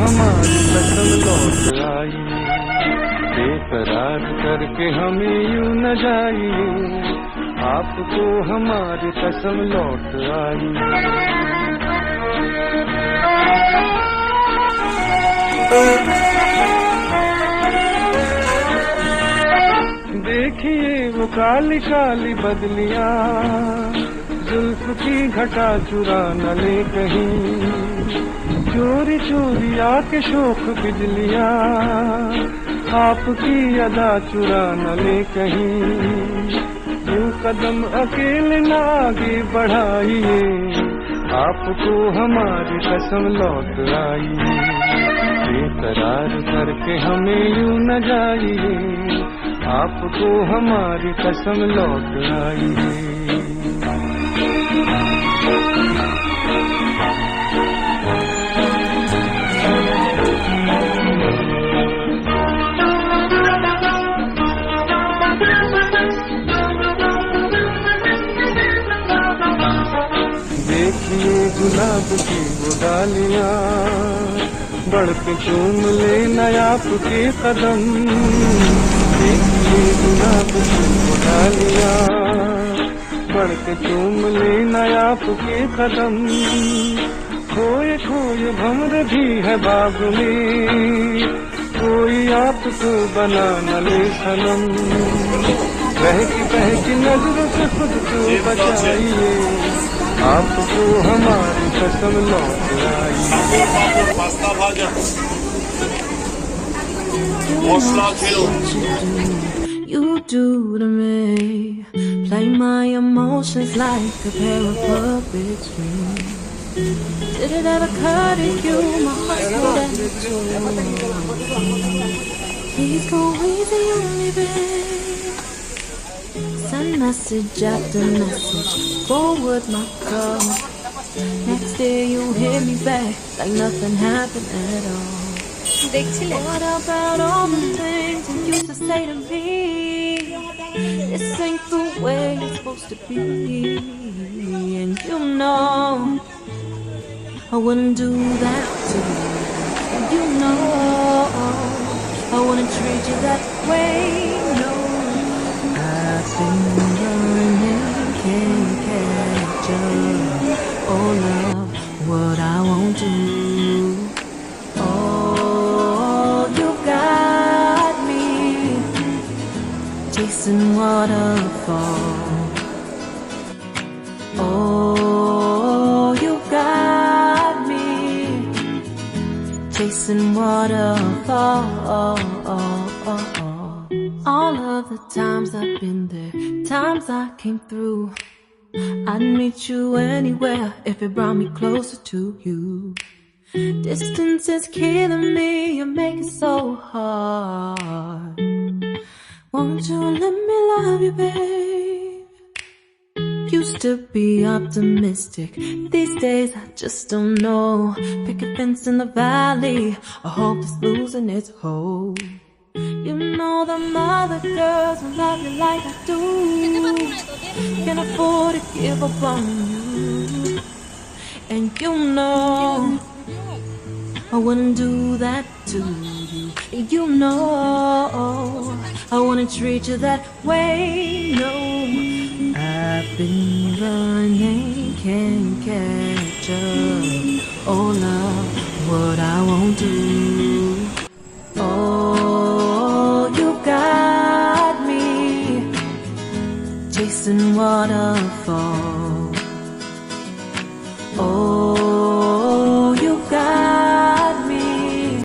हमारी कसम लौट आई, बेकरार करके हमें यूं न जाइए, आपको हमारी कसम लौट आई। देखिए वो काली काली बदलियां, जुल्फ की घटा चुरा न ले कहीं, चोरी चोरी आके शोख बिजलियां, आपकी अदा चुरा न ले कहीं, यूं कदम अकेले न आगे बढ़ाइए, आपको हमारी कसम लौट आई, बेकरार करके हमें यूं न जाइए, आपको हमारी कसम लौट आई। देखिए गुलाब की वो डालियां, बढ़ के चूम ले नया आपके कदम, देखिए गुलाब की वो डालियां, बढ़ के चूम ले नया आपके कदम, खोए खोए भंवर भी है बाग में, कोई आपको बना न ले सनम, बहकी नजरों से खुद को बचाइए, आपको हमारी कसम लौट आई। You do to me, play my emotions like a pair of puppet strings. Did it ever occur to you my heart's so that please go easy on me, babe. Send message after message, forward my call. Next day you hit me back like nothing happened at all. What about all the things you used to say to me? This ain't the way it's supposed to be. And you know I wouldn't do that to you. And you know I wouldn't treat you that way. No, I've been running, can't catch up. Oh love, what I won't do. Chasing waterfall. Oh, you got me chasing waterfall. All of the times I've been there, times I came through, I'd meet you anywhere if it brought me closer to you. Distance is killing me, you make it so hard. Won't you let me love you, babe? Used to be optimistic, these days I just don't know. Pick a fence in the valley, I hope it's losing its hold. You know them other girls will love you like I do, can't afford to give up on you. And you know I wouldn't do that to you. You know I wouldn't treat you that way. No, I've been running, can't catch